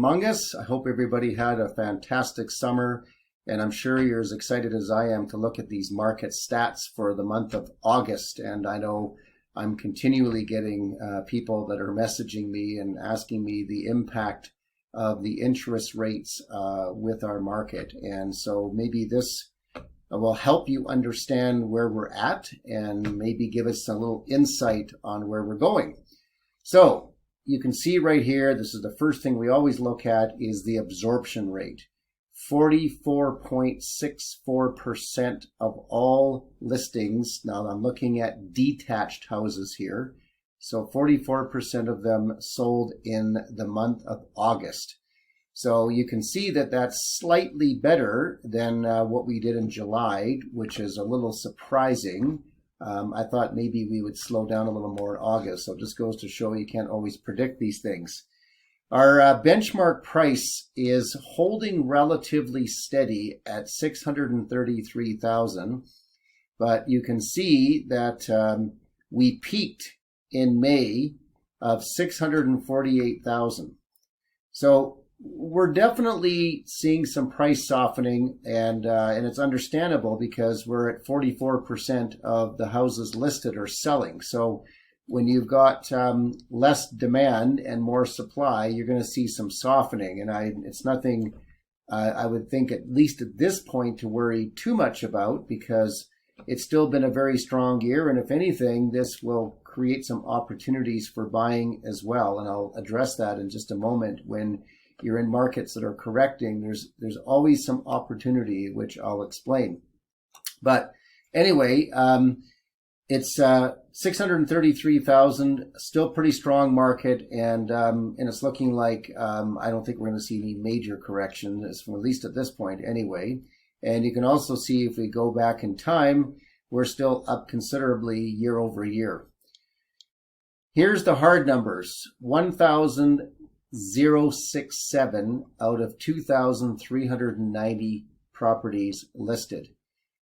among us. I hope everybody had a fantastic summer, and I'm sure you're as excited as I am to look at these market stats for the month of August. And I know I'm continually getting people that are messaging me and asking me the impact of the interest rates with our market. And so maybe this will help you understand where we're at and maybe give us a little insight on where we're going. So you can see right here, this is the first thing we always look at, is the absorption rate. 44.64% of all listings. Now I'm looking at detached houses here. So 44% of them sold in the month of August. So you can see that that's slightly better than what we did in July, which is a little surprising. I thought maybe we would slow down a little more in August. So it just goes to show you can't always predict these things. Our benchmark price is holding relatively steady at $633,000. But you can see that we peaked in May of $648,000. So we're definitely seeing some price softening, and it's understandable because we're at 44% of the houses listed are selling. So when you've got less demand and more supply, you're going to see some softening. And it's nothing I would think, at least at this point, to worry too much about, because it's still been a very strong year. And if anything, this will create some opportunities for buying as well. And I'll address that in just a moment. When you're in markets that are correcting, there's always some opportunity, which I'll explain. But anyway, it's 633,000, still pretty strong market, and it's looking like I don't think we're going to see any major correction, at least at this point anyway. And you can also see, if we go back in time, we're still up considerably year over year. Here's the hard numbers: 1,067 out of 2,390 properties listed.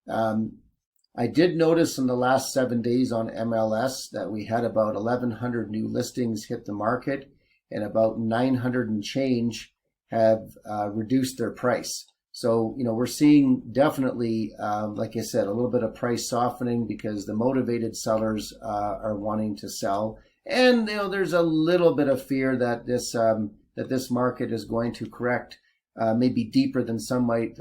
I did notice in the last 7 days on MLS that we had about 1,100 new listings hit the market, and about 900 and change have reduced their price. So, we're seeing definitely, like I said, a little bit of price softening because the motivated sellers are wanting to sell. And, there's a little bit of fear that this market is going to correct maybe deeper than some might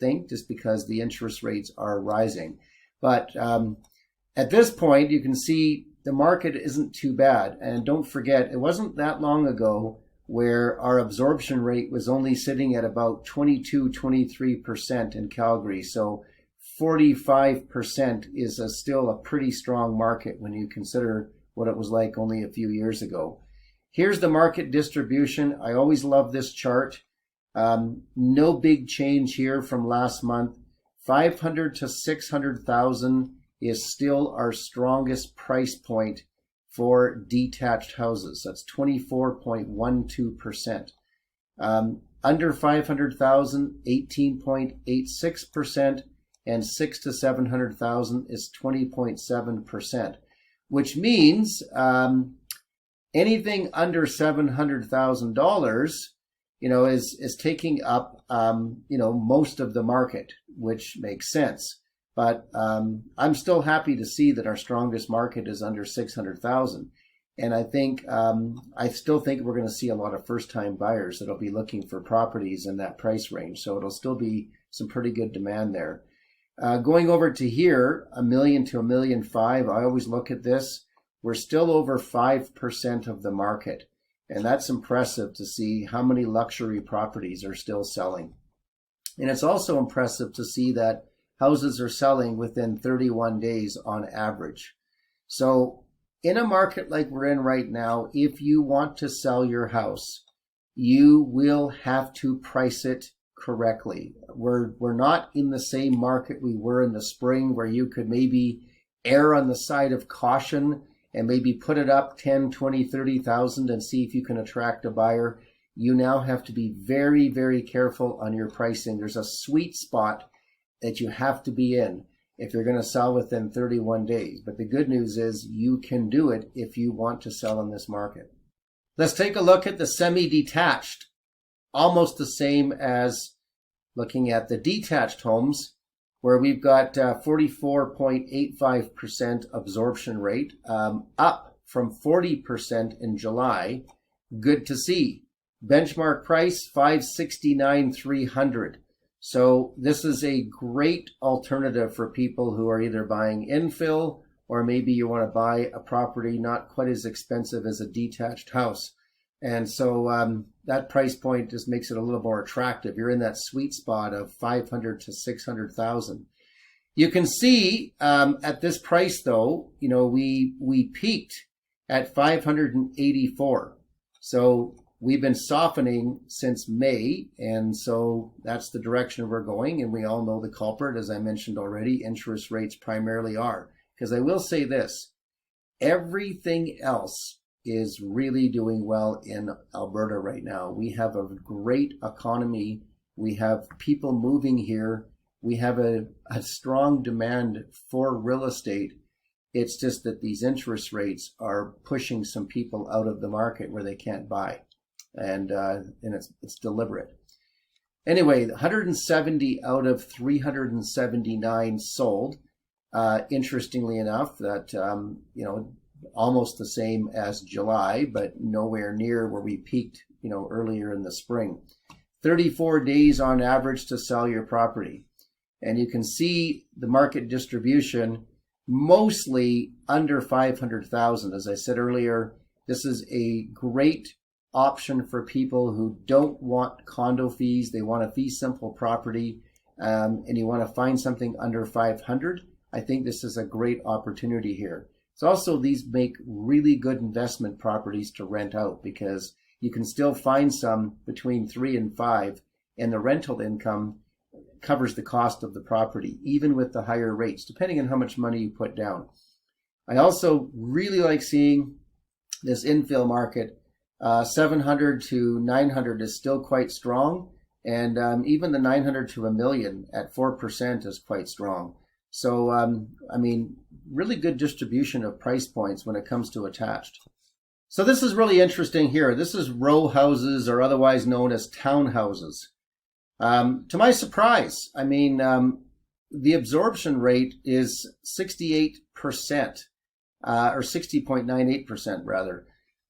think, just because the interest rates are rising. But at this point, you can see the market isn't too bad. And don't forget, it wasn't that long ago where our absorption rate was only sitting at about 22-23% in Calgary. So 45% is still a pretty strong market when you consider what it was like only a few years ago. Here's the market distribution. I always love this chart. No big change here from last month. 500 to 600,000 is still our strongest price point for detached houses. That's 24.12%. Under 500,000, 18.86%, and 6 to 700,000 is 20.7%, which means anything under $700,000 is taking up, most of the market, which makes sense. But I'm still happy to see that our strongest market is under 600,000. And I still think we're going to see a lot of first-time buyers that'll be looking for properties in that price range. So it'll still be some pretty good demand there. Going over to here, $1 million to $1.5 million, I always look at this. We're still over 5% of the market. And that's impressive to see how many luxury properties are still selling. And it's also impressive to see that houses are selling within 31 days on average. So in a market like we're in right now, if you want to sell your house, you will have to price it correctly. We're not in the same market we were in the spring, where you could maybe err on the side of caution and maybe put it up 10, 20, 30,000 and see if you can attract a buyer. You now have to be very, very careful on your pricing. There's a sweet spot that you have to be in if you're going to sell within 31 days. But the good news is you can do it if you want to sell in this market. Let's take a look at the semi-detached. almost the same as looking at the detached homes, where we've got 44.85% absorption rate, up from 40% in July. Good to see. Benchmark price, $569,300. So this is a great alternative for people who are either buying infill, or maybe you want to buy a property not quite as expensive as a detached house. And so that price point just makes it a little more attractive. You're in that sweet spot of 500 to 600,000. You can see at this price, though, we peaked at 584. So we've been softening since May, and so that's the direction we're going. And we all know the culprit, as I mentioned already, interest rates primarily are. Because I will say this, everything else is really doing well in Alberta right now. We have a great economy. We have people moving here. We have a strong demand for real estate. It's just that these interest rates are pushing some people out of the market where they can't buy. And it's deliberate. Anyway, 170 out of 379 sold. Interestingly enough, that, almost the same as July, but nowhere near where we peaked, earlier in the spring. 34 days on average to sell your property. And you can see the market distribution mostly under 500,000. As I said earlier, this is a great option for people who don't want condo fees. They want a fee simple property, and you want to find something under 500. I think this is a great opportunity here. It's also, these make really good investment properties to rent out, because you can still find some between 3 and 5, and the rental income covers the cost of the property, even with the higher rates, depending on how much money you put down. I also really like seeing this infill market. 700 to 900 is still quite strong, and even the 900 to $1 million at 4% is quite strong. So, really good distribution of price points when it comes to attached. So this is really interesting here. This is row houses, or otherwise known as townhouses. To my surprise, the absorption rate is 68%, or 60.98% rather.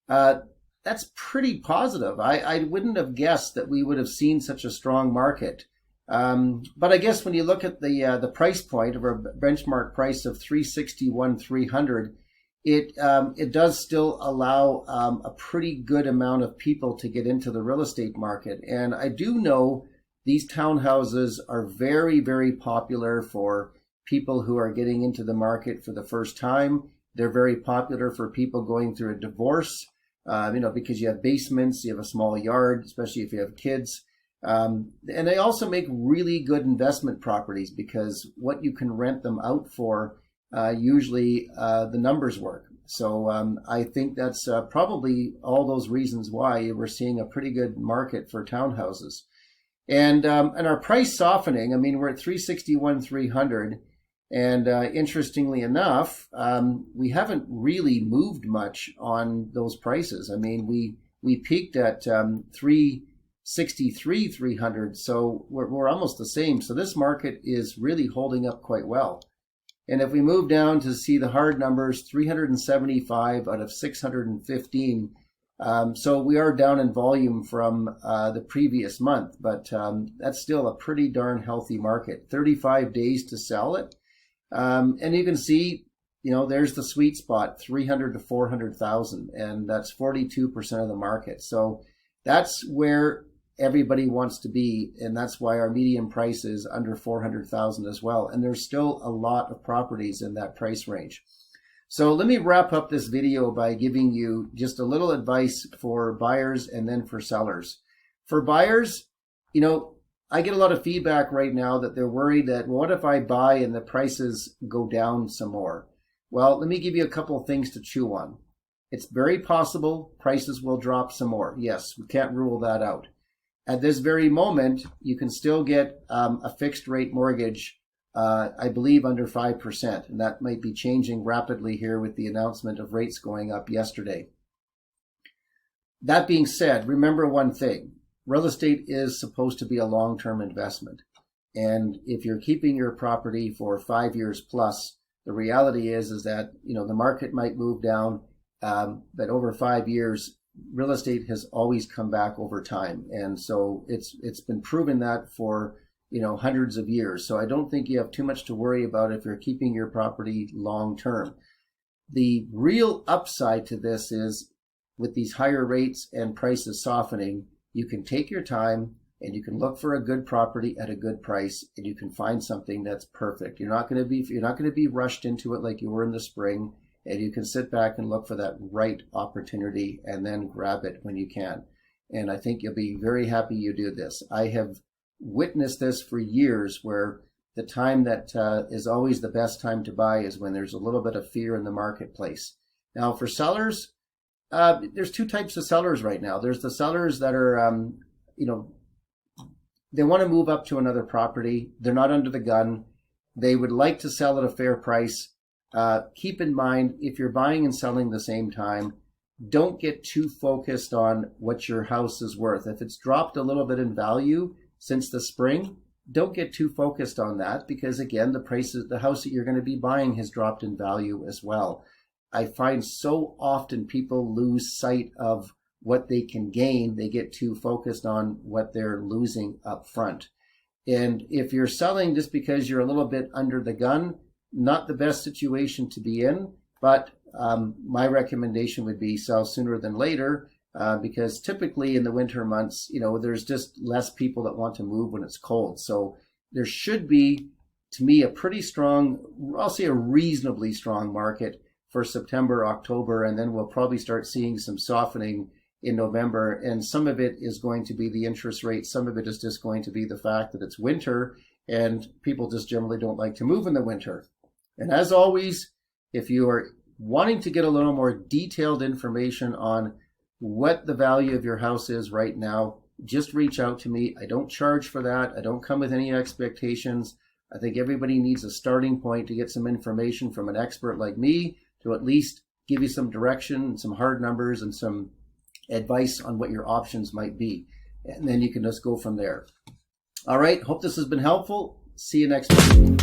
That's pretty positive. I wouldn't have guessed that we would have seen such a strong market. But I guess when you look at the price point of our benchmark price of $361,300, it does still allow a pretty good amount of people to get into the real estate market. And I do know these townhouses are very, very popular for people who are getting into the market for the first time. They're very popular for people going through a divorce, because you have basements, you have a small yard, especially if you have kids. And they also make really good investment properties, because what you can rent them out for, usually the numbers work. So I think that's probably all those reasons why we're seeing a pretty good market for townhouses. And our price softening, we're at $361,300. And interestingly enough, we haven't really moved much on those prices. We peaked at $363,300, so we're almost the same. So this market is really holding up quite well. And if we move down to see the hard numbers, 375 out of 615. So we are down in volume from the previous month, but that's still a pretty darn healthy market. 35 days to sell it. And you can see, there's the sweet spot, 300 to 400,000, and that's 42% of the market. So that's where everybody wants to be, and that's why our median price is under 400,000 as well. And there's still a lot of properties in that price range. So let me wrap up this video by giving you just a little advice for buyers and then for sellers. For buyers, I get a lot of feedback right now that they're worried that, what if I buy and the prices go down some more? Well, let me give you a couple of things to chew on. It's very possible prices will drop some more. Yes, we can't rule that out. At this very moment, you can still get a fixed rate mortgage, I believe under 5%. And that might be changing rapidly here with the announcement of rates going up yesterday. That being said, remember one thing. real estate is supposed to be a long-term investment. And if you're keeping your property for 5 years plus, the reality is that, the market might move down, but over 5 years, real estate has always come back over time. And so it's been proven that for, hundreds of years. So I don't think you have too much to worry about if you're keeping your property long term. The real upside to this is with these higher rates and prices softening, you can take your time and you can look for a good property at a good price, and you can find something that's perfect. You're not going to be rushed into it like you were in the spring, and you can sit back and look for that right opportunity and then grab it when you can. And I think you'll be very happy you do this. I have witnessed this for years, where the time that is always the best time to buy is when there's a little bit of fear in the marketplace. Now, for sellers, there's two types of sellers right now. There's the sellers that are, they want to move up to another property. They're not under the gun. They would like to sell at a fair price. Keep in mind, if you're buying and selling the same time, don't get too focused on what your house is worth. If it's dropped a little bit in value since the spring, don't get too focused on that, because again, the house that you're going to be buying has dropped in value as well. I find so often people lose sight of what they can gain. They get too focused on what they're losing up front. And if you're selling just because you're a little bit under the gun, not the best situation to be in, but my recommendation would be sell sooner than later, because typically in the winter months, there's just less people that want to move when it's cold. So there should be, to me, a pretty strong, I'll say a reasonably strong market for September, October, and then we'll probably start seeing some softening in November. And some of it is going to be the interest rate. Some of it is just going to be the fact that it's winter and people just generally don't like to move in the winter. And as always, if you are wanting to get a little more detailed information on what the value of your house is right now, just reach out to me. I don't charge for that. I don't come with any expectations. I think everybody needs a starting point to get some information from an expert like me to at least give you some direction, some hard numbers, and some advice on what your options might be. And then you can just go from there. All right. Hope this has been helpful. See you next week.